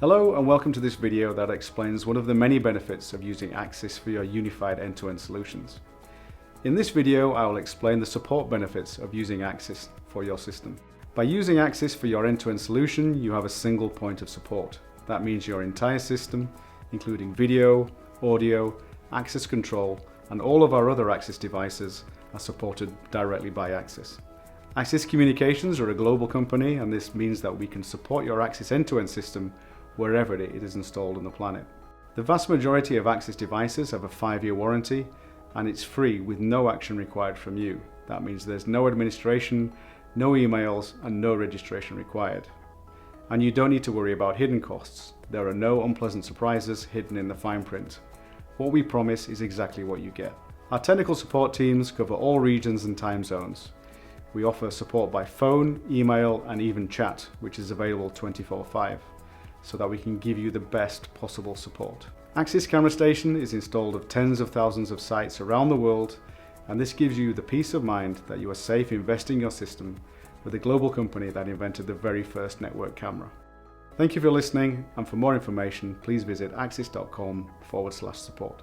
Hello and welcome to this video that explains one of the many benefits of using Axis for your unified end-to-end solutions. In this video, I will explain the support benefits of using Axis for your system. By using Axis for your end-to-end solution, you have a single point of support. That means your entire system, including video, audio, access control, and all of our other Axis devices are supported directly by Axis. Axis Communications are a global company, and this means that we can support your Axis end-to-end system wherever it is installed on the planet. The vast majority of Axis devices have a 5-year warranty, and it's free with no action required from you. That means there's no administration, no emails, and no registration required. And you don't need to worry about hidden costs. There are no unpleasant surprises hidden in the fine print. What we promise is exactly what you get. Our technical support teams cover all regions and time zones. We offer support by phone, email, and even chat, which is available 24/5. so that we can give you the best possible support. Axis Camera Station is installed at tens of thousands of sites around the world, and this gives you the peace of mind that you are safe investing your system with a global company that invented the very first network camera. Thank you for listening, and for more information, please visit axis.com/support.